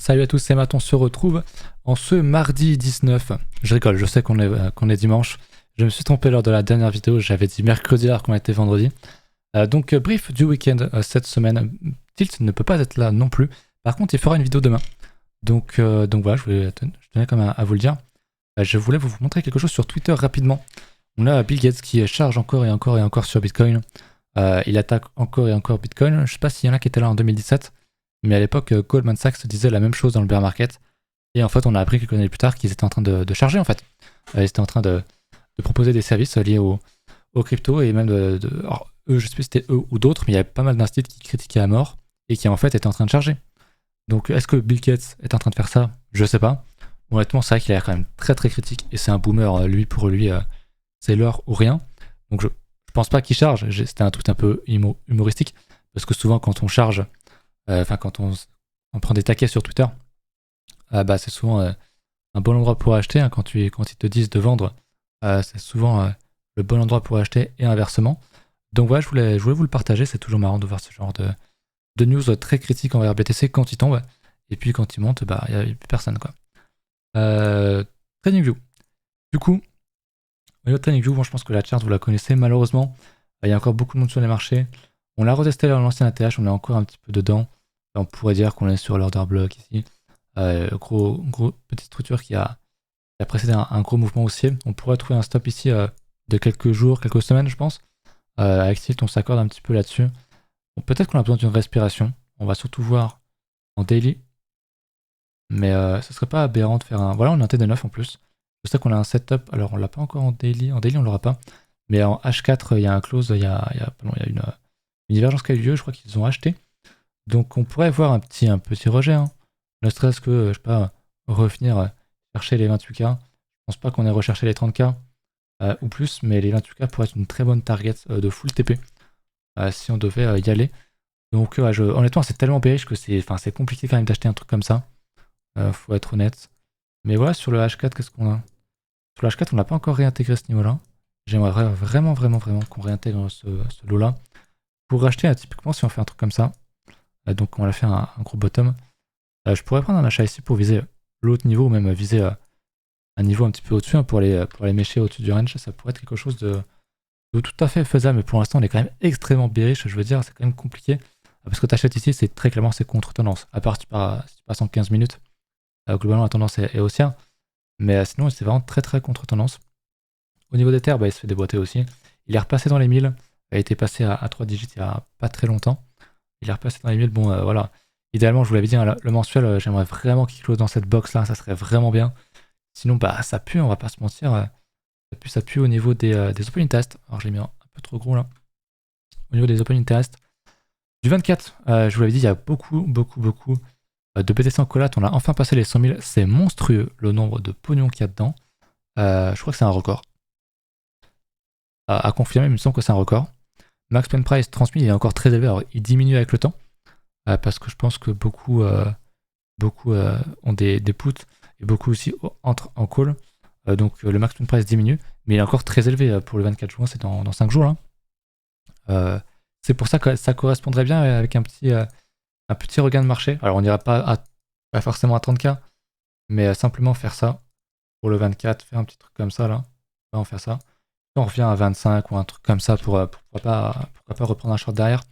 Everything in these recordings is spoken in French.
Salut à tous, c'est Matt, on se retrouve en ce mardi 19. Je rigole, je sais qu'on est dimanche. Je me suis trompé lors de la dernière vidéo, j'avais dit mercredi alors qu'on était vendredi. Donc brief du week-end cette semaine. Tilt ne peut pas être là non plus. Par contre, il fera une vidéo demain. Donc voilà, je tenais quand même à vous le dire. Je voulais vous montrer quelque chose sur Twitter rapidement. On a Bill Gates qui charge encore et encore et encore sur Bitcoin. Il attaque encore et encore Bitcoin. Je sais pas s'il y en a qui étaient là en 2017. Mais à l'époque, Goldman Sachs disait la même chose dans le bear market. Et en fait, on a appris quelques années plus tard qu'ils étaient en train de charger, en fait. Ils étaient en train de proposer des services liés aux crypto et même alors, eux, je sais plus si c'était eux ou d'autres, mais il y avait pas mal d'instituts qui critiquaient à mort et qui en fait étaient en train de charger. Donc, est-ce que Bill Gates est en train de faire ça? Je sais pas. Honnêtement, c'est vrai qu'il a l'air quand même très très critique et c'est un boomer, lui pour lui, c'est l'heure ou rien. Donc, je pense pas qu'il charge. C'était un truc un peu humoristique parce que souvent, quand on charge, quand on prend des taquets sur Twitter, c'est souvent un bon endroit pour acheter. Hein, quand ils te disent de vendre, c'est souvent le bon endroit pour acheter et inversement. Donc voilà, je voulais vous le partager. C'est toujours marrant de voir ce genre de news très critiques envers BTC quand il tombe. Et puis quand il monte, il n'y a plus personne, quoi. TradingView. Du coup, au niveau de TradingView, moi je pense que la chart, vous la connaissez. Malheureusement, il y a encore beaucoup de monde sur les marchés. On l'a retesté dans l'ancien ATH, on est encore un petit peu dedans. On pourrait dire qu'on est sur l'order block ici. Gros petite structure qui a précédé un gros mouvement haussier. On pourrait trouver un stop ici de quelques jours, quelques semaines, je pense. Avec Tilt, on s'accorde un petit peu là-dessus. Bon, peut-être qu'on a besoin d'une respiration. On va surtout voir en daily. Mais ce serait pas aberrant de faire un. Voilà, on a un TD9 en plus. Je sais qu'on a un setup. Alors, on l'a pas encore en daily. En daily, on l'aura pas. Mais en H4, il y a un close. Il y a une divergence qui a eu lieu. Je crois qu'ils ont acheté. Donc on pourrait voir un petit rejet, hein. Ne serait-ce que, je sais pas, revenir chercher les 28K. Je pense pas qu'on ait recherché les 30K ou plus, mais les 28K pourraient être une très bonne target de full TP si on devait y aller. Donc honnêtement, c'est tellement bearish que c'est compliqué quand même d'acheter un truc comme ça. Faut être honnête. Mais voilà, sur le H4, qu'est-ce qu'on a? Sur le H4, on n'a pas encore réintégré ce niveau-là. J'aimerais vraiment qu'on réintègre ce lot-là. Pour racheter, typiquement, si on fait un truc comme ça, donc on a fait un gros bottom. Je pourrais prendre un achat ici pour viser l'autre niveau ou même viser un niveau un petit peu au-dessus, hein, pour aller mécher au-dessus du range. Ça pourrait être quelque chose de tout à fait faisable, mais pour l'instant on est quand même extrêmement bearish. Je veux dire, c'est quand même compliqué parce que t'achètes ici, c'est très clairement c'est contre-tendance. À part si tu passes en 15 minutes, globalement la tendance est haussière, mais sinon c'est vraiment très très contre-tendance. Au niveau des terres, il se fait déboîter aussi. Il est repassé dans les 1000, il a été passé à 3 digits il y a pas très longtemps. Il est repassé dans les 1000. Bon, voilà. Idéalement, je vous l'avais dit, hein, le mensuel, j'aimerais vraiment qu'il close dans cette box là, ça serait vraiment bien. Sinon, ça pue, on va pas se mentir. Ça pue au niveau des open interest. Alors, je l'ai mis un peu trop gros là. Au niveau des open interest. Du 24, je vous l'avais dit, il y a beaucoup de BTC en collate. On a enfin passé les 100 000. C'est monstrueux le nombre de pognon qu'il y a dedans. Je crois que c'est un record. À confirmer, mais il me semble que c'est un record. Max Pen Price transmis, il est encore très élevé. Alors, il diminue avec le temps. Parce que je pense que beaucoup ont des puts et beaucoup aussi entrent en call. Donc le max price diminue, mais il est encore très élevé pour le 24 juin, c'est dans 5 jours là. C'est pour ça que ça correspondrait bien avec un petit regain de marché. Alors on n'ira pas forcément à 30K, mais simplement faire ça pour le 24, faire un petit truc comme ça là. On va faire ça. On revient à 25 ou un truc comme ça pourquoi pas reprendre un short derrière.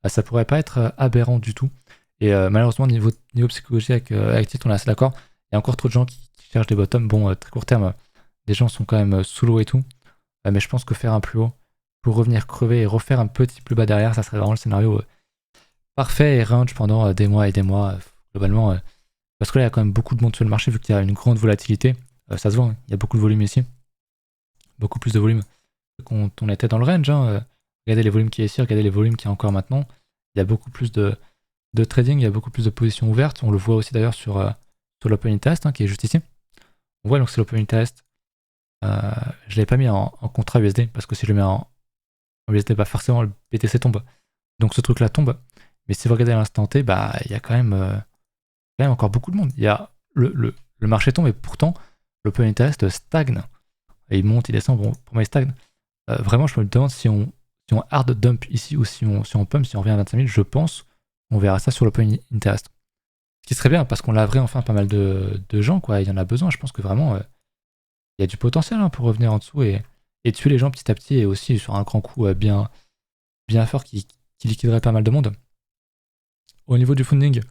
Ça pourrait pas être aberrant du tout. Et malheureusement, niveau psychologique avec Tilt, on est assez d'accord. Il y a encore trop de gens qui cherchent des bottoms. Bon, très court terme, les gens sont quand même sous l'eau et tout. Mais je pense que faire un plus haut pour revenir crever et refaire un petit plus bas derrière, ça serait vraiment le scénario parfait et range pendant des mois et des mois, globalement. Parce que là, il y a quand même beaucoup de monde sur le marché vu qu'il y a une grande volatilité. Ça se voit, hein, il y a beaucoup de volume ici. Beaucoup plus de volume quand on était dans le range. Hein. Regardez les volumes qu'il y a ici, regardez les volumes qu'il y a encore maintenant. Il y a beaucoup plus de trading, il y a beaucoup plus de positions ouvertes. On le voit aussi d'ailleurs sur l'open interest, hein, qui est juste ici. On voit donc c'est l'open interest. Je ne l'ai pas mis en contrat USD parce que si je le mets en USD, forcément le BTC tombe. Donc ce truc là tombe. Mais si vous regardez à l'instant T, il y a quand même encore beaucoup de monde. Il y a le marché tombe et pourtant l'open interest stagne. Et il monte, il descend, bon, pour moi il stagne. Vraiment, je me demande si on hard dump ici ou si on pump, si on revient à 25 000, je pense on verra ça sur l'open interest. Ce qui serait bien, parce qu'on laverait enfin pas mal de gens, quoi. Il y en a besoin. Je pense que vraiment, il y a du potentiel hein, pour revenir en dessous et tuer les gens petit à petit, et aussi sur un grand coup bien fort qui liquiderait pas mal de monde. Au niveau du funding,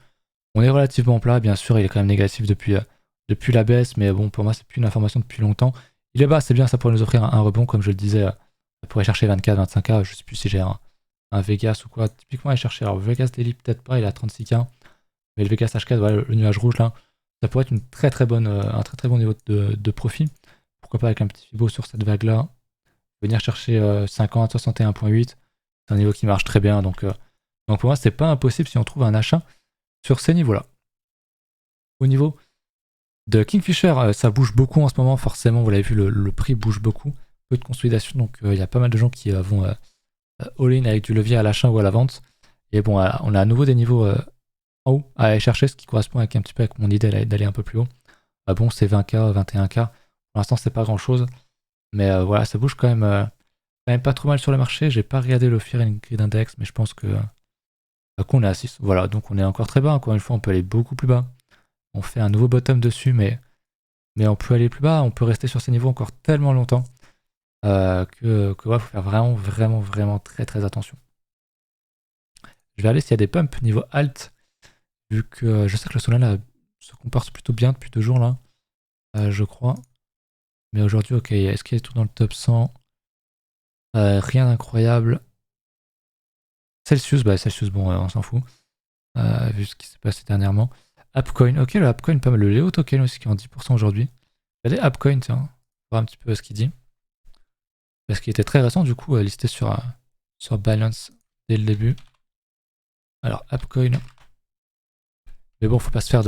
on est relativement plat. Bien sûr, il est quand même négatif depuis la baisse, mais bon, pour moi, c'est plus une information depuis longtemps. Il est bas, c'est bien, ça pourrait nous offrir un rebond, comme je le disais. Ça pourrait chercher 24, 25K. Je sais plus si j'ai un Vegas ou quoi. Typiquement, aller chercher. Alors, Vegas Daily, peut-être pas, il est à 36K. Mais le Vegas H4, voilà, le nuage rouge là, ça pourrait être un très très bon niveau de profit. Pourquoi pas avec un petit Fibo sur cette vague là. Venir chercher 50, 61.8. C'est un niveau qui marche très bien. Donc pour moi, c'est pas impossible si on trouve un achat sur ces niveaux-là. Au niveau de Kingfisher, ça bouge beaucoup en ce moment, forcément, vous l'avez vu, le prix bouge beaucoup. Peu de consolidation, donc il y a pas mal de gens qui vont all-in avec du levier à l'achat ou à la vente. Et bon, on a à nouveau des niveaux en haut à aller chercher, ce qui correspond un petit peu avec mon idée d'aller un peu plus haut. Bon, c'est 20K, 21K. Pour l'instant, c'est pas grand-chose. Mais voilà, ça bouge quand même pas trop mal sur le marché. J'ai pas regardé le Fear and Greed Index, mais je pense qu'on est à 6. Voilà, donc on est encore très bas. Encore une fois, on peut aller beaucoup plus bas. On fait un nouveau bottom dessus, mais on peut aller plus bas. On peut rester sur ces niveaux encore tellement longtemps que ouais, faut faire vraiment, vraiment, vraiment très, très attention. Je vais aller s'il y a des pumps niveau alt, vu que je sais que le Solana se comporte plutôt bien depuis 2 jours là, je crois. Mais aujourd'hui, ok, est-ce qu'il y a tout dans le top 100? Rien d'incroyable. Celsius, bon, on s'en fout, vu ce qui s'est passé dernièrement. Appcoin, ok, le Appcoin, pas mal. Le Leo Token aussi qui est en 10% aujourd'hui. Regardez Appcoin, tiens, voir un petit peu ce qu'il dit. Parce qu'il était très récent, du coup, listé sur Binance dès le début. Alors, Appcoin. Mais bon, faut pas se faire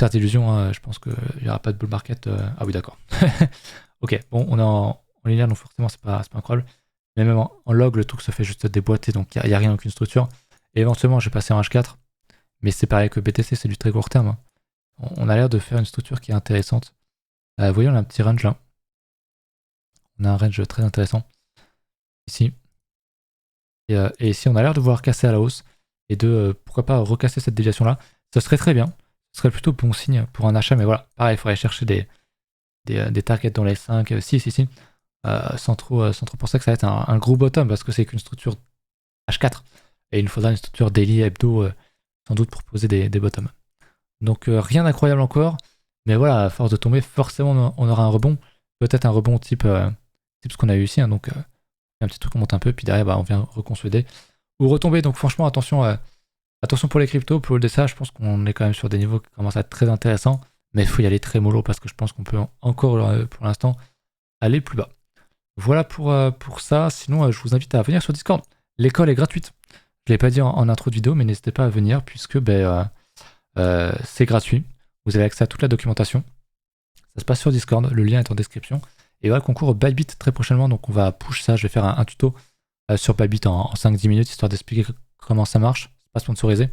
d'illusions, hein. Je pense qu'il n'y aura pas de bull market. Ah oui, d'accord. Ok, bon, on est en linéaire, donc forcément, c'est pas incroyable. Mais même en log, le truc se fait juste déboîter, donc il n'y a rien, aucune structure. Et éventuellement, je vais passer en H4. Mais c'est pareil que BTC, c'est du très court terme, hein. On a l'air de faire une structure qui est intéressante. Vous voyez, on a un petit range là. On a un range très intéressant ici. Et ici, on a l'air de vouloir casser à la hausse et de pourquoi pas recasser cette déviation là. Ce serait très bien. Ce serait plutôt bon signe pour un achat, mais voilà, pareil, il faudrait chercher des targets dans les 5, 6 ici, sans trop penser que ça va être un gros bottom parce que c'est qu'une structure H4 et il nous faudra une structure daily, hebdo, sans doute pour poser des bottoms. Donc rien d'incroyable encore, mais voilà, à force de tomber, forcément on aura un rebond, peut-être un rebond type ce qu'on a eu ici, hein, donc un petit truc qu'on monte un peu, puis derrière on vient reconsolider ou retomber. Donc franchement attention pour les cryptos, pour le DSA, je pense qu'on est quand même sur des niveaux qui commencent à être très intéressants, mais il faut y aller très mollo parce que je pense qu'on peut encore pour l'instant aller plus bas. Voilà pour ça, sinon je vous invite à venir sur Discord, l'école est gratuite. Je ne l'ai pas dit en intro de vidéo, mais n'hésitez pas à venir puisque c'est gratuit. Vous avez accès à toute la documentation. Ça se passe sur Discord, le lien est en description. Et voilà, le concours Bybit très prochainement, donc on va push ça. Je vais faire un tuto sur Bybit en 5-10 minutes, histoire d'expliquer comment ça marche. C'est pas sponsorisé.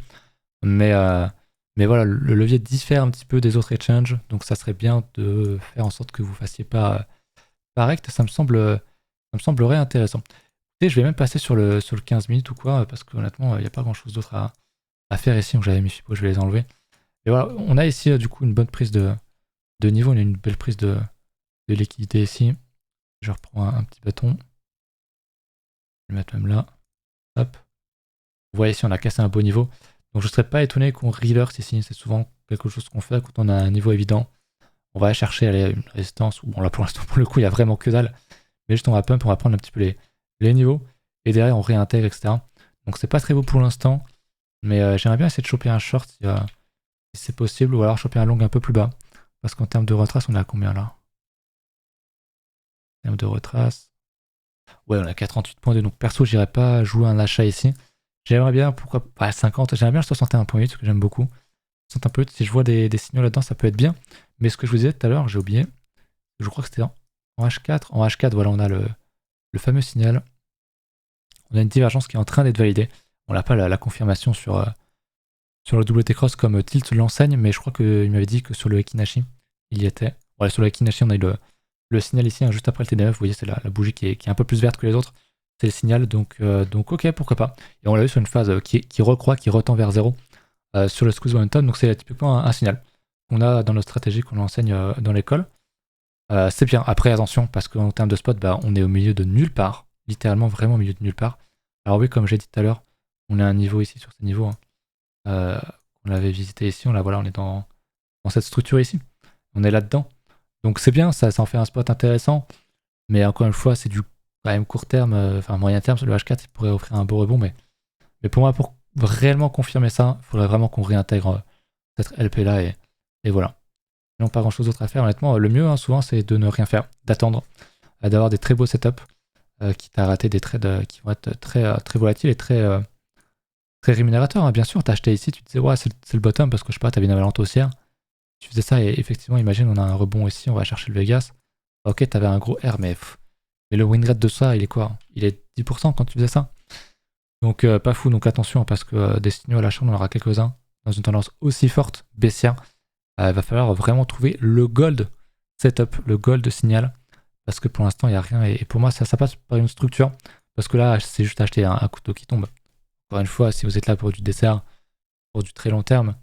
Mais voilà, le levier diffère un petit peu des autres exchanges, donc ça serait bien de faire en sorte que vous fassiez pas pareil. Ça me semblerait intéressant. Et je vais même passer sur le 15 minutes ou quoi, parce qu'honnêtement, il n'y a pas grand chose d'autre à faire ici. Donc j'avais mis Fipo, je vais les enlever. Et voilà, on a ici du coup une bonne prise de niveau, on a une belle prise de liquidité ici. Je reprends un petit bâton. Je vais le mettre même là. Hop. Vous voyez ici, on a cassé un beau niveau. Donc je ne serais pas étonné qu'on reverse ici. C'est souvent quelque chose qu'on fait quand on a un niveau évident. On va chercher une résistance. Bon là pour l'instant, pour le coup, il n'y a vraiment que dalle. Mais juste on va pump, on va prendre un petit peu les niveaux. Et derrière, on réintègre, etc. Donc c'est pas très beau pour l'instant. Mais j'aimerais bien essayer de choper un short si c'est possible. Ou alors choper un long un peu plus bas. Parce qu'en termes de retrace, on est à combien là? En termes de retrace. Ouais, on a 48.2. Donc perso, j'irais pas jouer un achat ici. J'aimerais bien, pourquoi pas 50. J'aimerais bien le 61.8, ce que j'aime beaucoup. 61.8, si je vois des signaux là-dedans, ça peut être bien. Mais ce que je vous disais tout à l'heure, j'ai oublié. Je crois que c'était en H4. En H4, voilà, on a le fameux signal. On a une divergence qui est en train d'être validée. On n'a pas la confirmation sur le WT Cross comme Tilt l'enseigne, mais je crois qu'il m'avait dit que sur le Ekinashi, il y était. Voilà, sur le Ekinashi, on a eu le signal ici, hein, juste après le TDF. Vous voyez, c'est la bougie qui est un peu plus verte que les autres. C'est le signal, donc ok, pourquoi pas. Et on l'a eu sur une phase qui recroît, qui retend vers 0. sur le squeeze momentum. Donc c'est typiquement un signal qu'on a dans notre stratégie qu'on enseigne dans l'école. C'est bien. Après, attention, parce qu'en termes de spot, on est au milieu de nulle part. Littéralement, vraiment au milieu de nulle part. Alors oui, comme j'ai dit tout à l'heure, on a un niveau ici, sur ce niveau. On l'avait visité ici. On est dans cette structure ici. On est là-dedans. Donc c'est bien, ça en fait un spot intéressant. Mais encore une fois, c'est du quand même court terme, moyen terme. Sur le H4, il pourrait offrir un beau rebond. Mais pour moi, pour réellement confirmer ça, il faudrait vraiment qu'on réintègre cette LP là. Et voilà. Non, pas grand chose d'autre à faire, honnêtement. Le mieux, souvent, c'est de ne rien faire, d'attendre, d'avoir des très beaux setups, quitte à rater des trades qui vont être très volatiles et très rémunérateurs. Bien sûr, t'as acheté ici, tu te disais, ouais, c'est le bottom parce que je sais pas, t'avais une avalanche haussière. Tu faisais ça et effectivement, imagine, on a un rebond ici, on va chercher le Vegas. Ok, t'avais un gros R, mais le win rate de ça, il est quoi? Il est 10% quand tu faisais ça. Donc, pas fou, donc attention, parce que des signaux à l'achat, on en aura quelques-uns dans une tendance aussi forte, baissière. Il va falloir vraiment trouver le gold setup, le gold signal, parce que pour l'instant, il n'y a rien. Et pour moi, ça passe par une structure, parce que là, c'est juste acheter un couteau qui tombe. Encore une fois, si vous êtes là pour du dessert, pour du très long terme,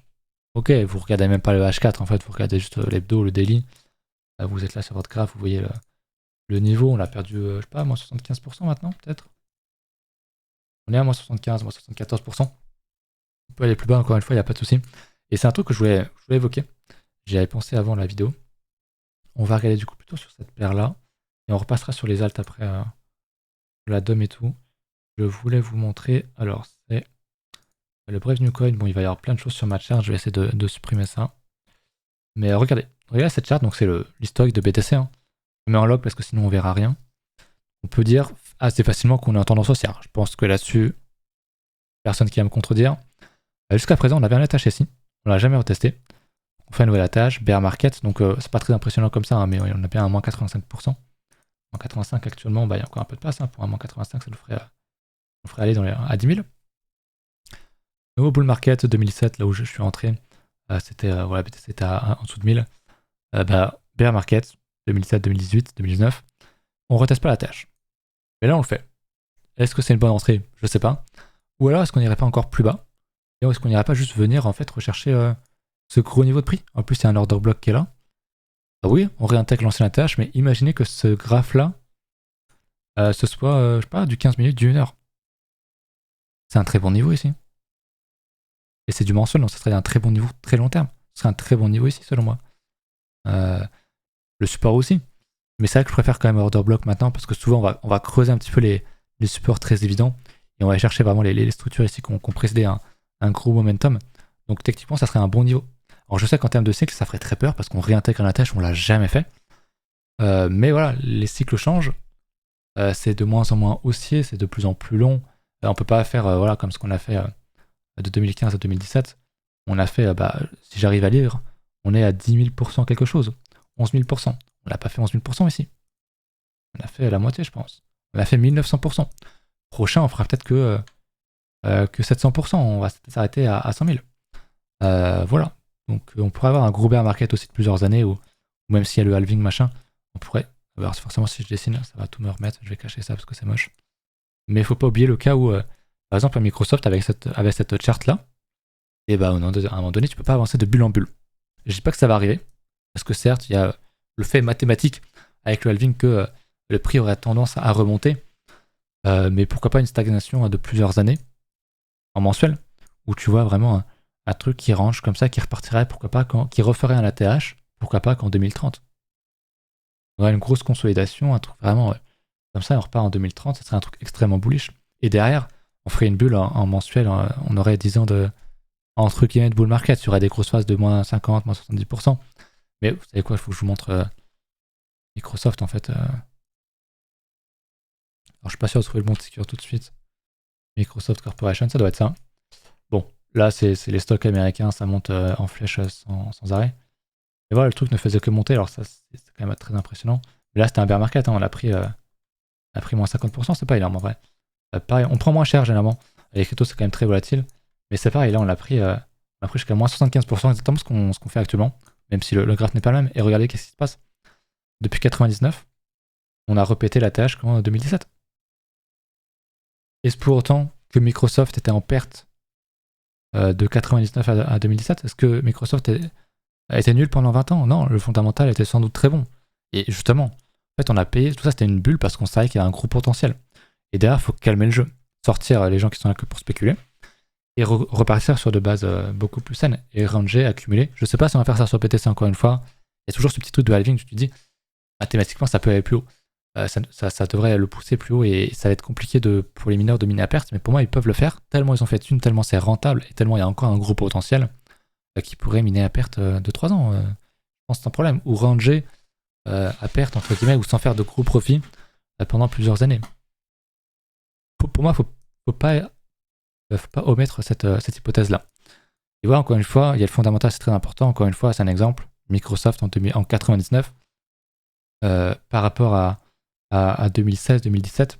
ok, vous regardez même pas le H4, en fait, vous regardez juste l'hebdo, le daily. Vous êtes là sur votre graphe, vous voyez le niveau, on l'a perdu, je sais pas, moins 75% maintenant, peut-être. On est à moins 75, moins 74%. On peut aller plus bas, encore une fois, il n'y a pas de souci. Et c'est un truc que je voulais évoquer. J'y avais pensé avant la vidéo. On va regarder du coup plutôt sur cette paire-là. Et on repassera sur les alts après la DOM et tout. Je voulais vous montrer. Alors, c'est le Brave New Coin. Bon, il va y avoir plein de choses sur ma charte. Je vais essayer de supprimer ça. Mais regardez cette charte. Donc, c'est l'historique de BTC. Je mets en log parce que sinon, on verra rien. On peut dire assez facilement qu'on est en tendance haussière. Je pense que là-dessus, personne qui va me contredire. Jusqu'à présent, on avait un attache ici. On l'a jamais retesté. On fait un nouvel attache, bear market, donc c'est pas très impressionnant comme ça, mais on a bien un moins 85%. Moins 85 actuellement, il y a encore un peu de place, pour un moins 85, ça nous ferait aller à 10 000. Nouveau bull market 2007, là où je suis entré, c'était BTC en dessous de 1000. Bear market 2007, 2018, 2019, on reteste pas l'attache. Mais là on le fait. Est-ce que c'est une bonne entrée? Je sais pas. Ou alors est-ce qu'on irait pas encore plus bas? Et est-ce qu'on irait pas juste venir en fait rechercher ce gros niveau de prix? En plus, il y a un order block qui est là. Ah oui, on réintègre l'ancien ATH, mais imaginez que ce graphe-là, ce soit, je sais pas, du 15 minutes, du 1 heure. C'est un très bon niveau ici. Et c'est du mensuel, donc ça serait un très bon niveau, très long terme. Ce serait un très bon niveau ici, selon moi. Le support aussi. Mais c'est vrai que je préfère quand même order block maintenant, parce que souvent, on va creuser un petit peu les supports très évidents, et on va aller chercher vraiment les structures ici qui ont précédé un gros momentum. Donc techniquement, ça serait un bon niveau. Alors je sais qu'en termes de cycle, ça ferait très peur parce qu'on réintègre un attache, on l'a jamais fait. Mais voilà, les cycles changent. C'est de moins en moins haussier, c'est de plus en plus long. On peut pas faire comme ce qu'on a fait de 2015 à 2017. On a fait, si j'arrive à lire, on est à 10 000% quelque chose. 11 000%. On l'a pas fait 11 000% ici. On a fait la moitié, je pense. On a fait 1900%. Prochain, on fera peut-être que 700%. On va s'arrêter à 100 000. Voilà. Donc on pourrait avoir un gros bear market aussi de plusieurs années, ou même s'il y a le halving machin, on pourrait. Alors forcément si je dessine, ça va tout me remettre, je vais cacher ça parce que c'est moche. Mais il faut pas oublier le cas où, par exemple, Microsoft avec cette charte là, et à un moment donné, tu peux pas avancer de bulle en bulle. Je dis pas que ça va arriver, parce que certes, il y a le fait mathématique avec le halving que le prix aurait tendance à remonter, mais pourquoi pas une stagnation de plusieurs années en mensuel, où tu vois vraiment un truc qui range comme ça, qui repartirait, pourquoi pas, qui referait un ATH, pourquoi pas qu'en 2030. On aurait une grosse consolidation, un truc vraiment comme ça, on repart en 2030, ça serait un truc extrêmement bullish. Et derrière, on ferait une bulle en mensuel, on aurait 10 ans entre guillemets de bull market, il y aurait des grosses phases de moins 50, moins 70%. Mais vous savez quoi, il faut que je vous montre Microsoft en fait. Alors je suis pas sûr de trouver le bon ticker tout de suite. Microsoft Corporation, ça doit être ça. Bon, là c'est les stocks américains, ça monte en flèche sans arrêt. Et voilà, le truc ne faisait que monter, alors ça c'est quand même très impressionnant. Mais là c'était un bear market, on a pris moins 50%, c'est pas énorme en vrai. Pareil, on prend moins cher généralement. Les cryptos c'est quand même très volatile. Mais c'est pareil, là on l'a pris jusqu'à moins 75%, exactement ce qu'on fait actuellement. Même si le graphe n'est pas le même. Et regardez qu'est-ce qui se passe. Depuis 99, on a répété la tâche qu'en 2017. Est-ce pour autant que Microsoft était en perte de 99 à 2017. Est-ce que Microsoft a été nul pendant 20 ans? Non, le fondamental était sans doute très bon. Et justement, en fait, on a payé, tout ça c'était une bulle parce qu'on savait qu'il y avait un gros potentiel. Et derrière, il faut calmer le jeu, sortir les gens qui sont là que pour spéculer, et repartir sur de bases beaucoup plus saines, et ranger, accumuler. Je sais pas si on va faire ça sur PTC encore une fois. Il y a toujours ce petit truc de halving, tu te dis, mathématiquement, ça peut aller plus haut. Ça devrait le pousser plus haut et ça va être compliqué pour les mineurs de miner à perte, mais pour moi, ils peuvent le faire tellement ils ont fait une, tellement c'est rentable et tellement il y a encore un gros potentiel qui pourrait miner à perte de 3 ans, je pense sans problème, ou ranger à perte, entre guillemets, ou sans faire de gros profits pendant plusieurs années. Pour moi, faut pas omettre cette hypothèse-là. Et voilà, encore une fois, il y a le fondamental, c'est très important. Encore une fois, c'est un exemple. Microsoft en 99, par rapport à 2016-2017,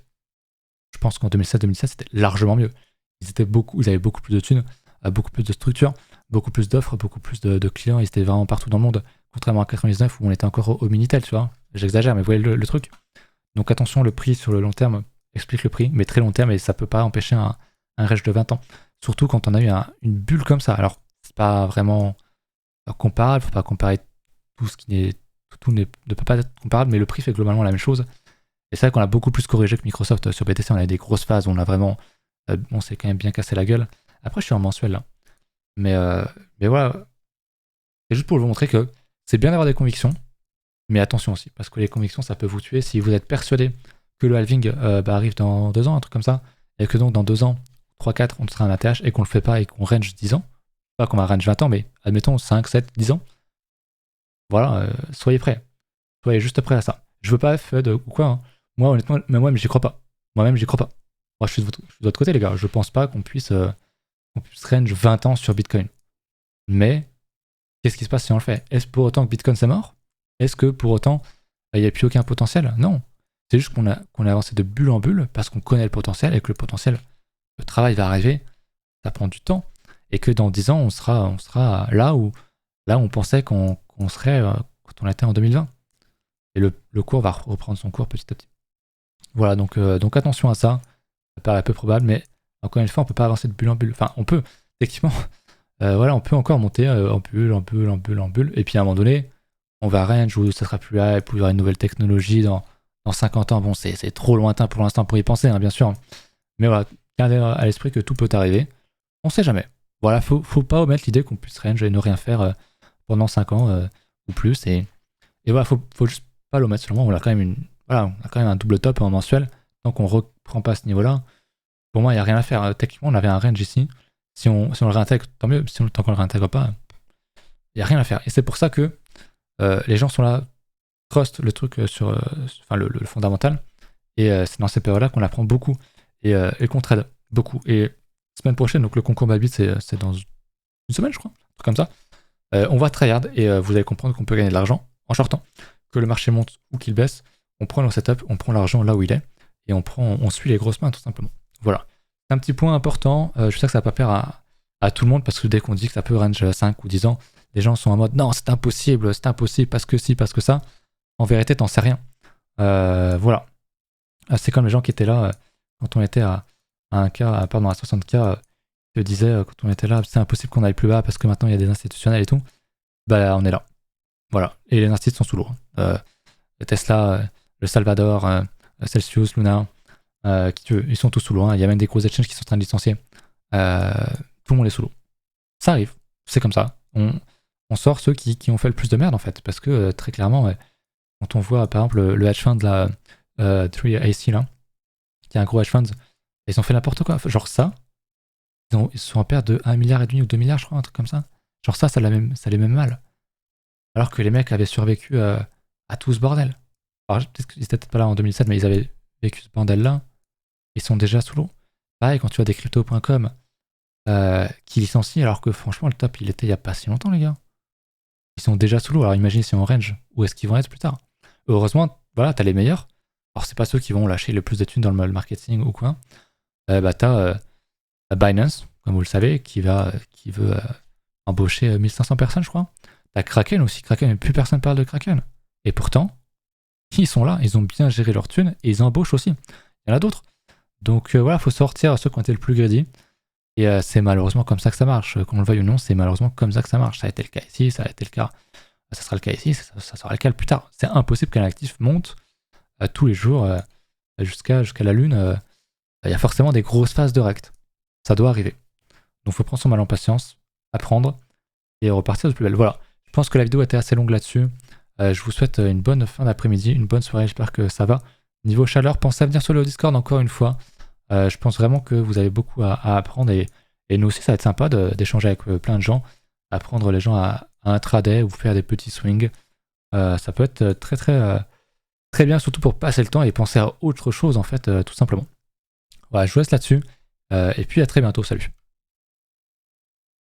je pense qu'en 2016-2017, c'était largement mieux. Ils avaient beaucoup plus de thunes, beaucoup plus de structures, beaucoup plus d'offres, beaucoup plus de clients. Ils étaient vraiment partout dans le monde. Contrairement à 99 où on était encore au Minitel, tu vois. J'exagère, mais vous voyez le truc. Donc attention, le prix sur le long terme explique le prix, mais très long terme, et ça peut pas empêcher un range de 20 ans. Surtout quand on a eu une bulle comme ça. Alors, c'est pas vraiment comparable, faut pas comparer tout ce qui est. Tout ne peut pas être comparable, mais le prix fait globalement la même chose. Et c'est vrai qu'on a beaucoup plus corrigé que Microsoft sur BTC. On a des grosses phases où on a vraiment. On s'est quand même bien cassé la gueule. Après, je suis en mensuel là. Mais voilà. C'est juste pour vous montrer que c'est bien d'avoir des convictions, mais attention aussi, parce que les convictions, ça peut vous tuer si vous êtes persuadé que le halving arrive dans 2 ans, un truc comme ça, et que donc dans 2 ans, 3, 4, on sera un ATH et qu'on le fait pas et qu'on range 10 ans. Pas qu'on va range 20 ans, mais admettons 5, 7, 10 ans. Voilà, soyez prêts. Soyez juste prêts à ça. Je veux pas FUD ou quoi. Hein. Moi, honnêtement, moi-même, j'y crois pas. Moi-même, j'y crois pas. Moi, je suis de votre côté, les gars. Je pense pas qu'on puisse range 20 ans sur Bitcoin. Mais, qu'est-ce qui se passe si on le fait? Est-ce pour autant que Bitcoin c'est mort? Est-ce que pour autant il n'y a plus aucun potentiel? Non. C'est juste qu'on a avancé de bulle en bulle parce qu'on connaît le potentiel et que le potentiel, le travail va arriver, ça prend du temps. Et que dans 10 ans, on sera là où on pensait qu'on serait quand on était en 2020. Et le cours va reprendre son cours petit à petit. Voilà, donc attention à ça. Ça paraît peu probable, mais encore une fois, on peut pas avancer de bulle en bulle. Enfin, on peut, techniquement. Voilà, on peut encore monter en bulle. Et puis à un moment donné, on va range où ça sera plus là, et puis il y aura une nouvelle technologie dans 50 ans. Bon, c'est trop lointain pour l'instant pour y penser, hein, bien sûr. Mais voilà, gardez à l'esprit que tout peut arriver. On sait jamais. Voilà, faut pas omettre l'idée qu'on puisse range et ne rien faire pendant 5 ans ou plus. Et voilà, faut juste pas l'omettre. Seulement, on a quand même un double top en mensuel. Tant qu'on reprend pas à ce niveau-là, pour moi, il n'y a rien à faire. Techniquement, on avait un range ici. Si on le réintègre, tant mieux. Tant qu'on le réintègre pas, il n'y a rien à faire. Et c'est pour ça que les gens sont là, trust le truc sur le fondamental. Et c'est dans ces périodes-là qu'on apprend beaucoup et qu'on trade beaucoup. Et semaine prochaine, donc le concours Bybit, c'est dans une semaine, je crois, un truc comme ça. On va tryhard et vous allez comprendre qu'on peut gagner de l'argent en shortant. Que le marché monte ou qu'il baisse, on prend le setup, on prend l'argent là où il est et on suit les grosses mains tout simplement. Voilà. C'est un petit point important. Je sais que ça va pas plaire à tout le monde parce que dès qu'on dit que ça peut range 5 ou 10 ans, les gens sont en mode non, c'est impossible parce que si, parce que ça. En vérité, t'en sais rien. Voilà. C'est comme les gens qui étaient là quand on était à 1K, à 60K, qui disaient quand on était là, c'est impossible qu'on aille plus bas parce que maintenant il y a des institutionnels et tout. Bah, on est là. Voilà. Et les instituts sont sous l'eau. Tesla, le Salvador, Celsius, Luna, ils sont tous sous l'eau. Hein. Il y a même des gros exchanges qui sont en train de licencier. Tout le monde est sous l'eau. Ça arrive. C'est comme ça. On sort ceux qui ont fait le plus de merde en fait. Parce que très clairement, quand on voit par exemple le hedge fund là, 3AC là, qui est un gros hedge fund, ils ont fait n'importe quoi. Genre ça, ils sont en perte de 1,5 milliard ou 2 milliards, je crois, un truc comme ça. Genre ça les met mal. Alors que les mecs avaient survécu à tout ce bordel. Alors peut-être qu'ils étaient peut-être pas là en 2007, mais ils avaient vécu ce bordel là. Ils sont déjà sous l'eau. Pareil, quand tu vois des crypto.com qui licencient, alors que franchement, le top, il était il y a pas si longtemps, les gars. Ils sont déjà sous l'eau. Alors imagine si on range, où est-ce qu'ils vont être plus tard? Heureusement, voilà, t'as les meilleurs. Alors c'est pas ceux qui vont lâcher le plus de thunes dans le marketing ou quoi. T'as Binance, comme vous le savez, qui veut embaucher 1500 personnes, je crois. T'as Kraken aussi. Kraken, mais plus personne parle de Kraken. Et pourtant, ils sont là, ils ont bien géré leur thunes et ils embauchent aussi. Il y en a d'autres. Donc voilà, faut sortir à ceux qui ont été le plus greedy. Et c'est malheureusement comme ça que ça marche. Qu'on le veuille ou non, c'est malheureusement comme ça que ça marche. Ça a été le cas ici, ça a été le cas. Ça sera le cas ici, ça sera le cas plus tard. C'est impossible qu'un actif monte tous les jours jusqu'à la lune. Il y a forcément des grosses phases de rect. Ça doit arriver. Donc il faut prendre son mal en patience, apprendre et repartir de plus belle. Voilà. Je pense que la vidéo était assez longue là-dessus. Je vous souhaite une bonne fin d'après-midi, une bonne soirée. J'espère que ça va. Niveau chaleur, pensez à venir sur le Discord encore une fois. Je pense vraiment que vous avez beaucoup à apprendre et nous aussi, ça va être sympa d'échanger avec plein de gens, apprendre les gens à intraday ou faire des petits swings. Ça peut être très bien, surtout pour passer le temps et penser à autre chose en fait, tout simplement. Voilà, je vous laisse là-dessus et puis à très bientôt. Salut.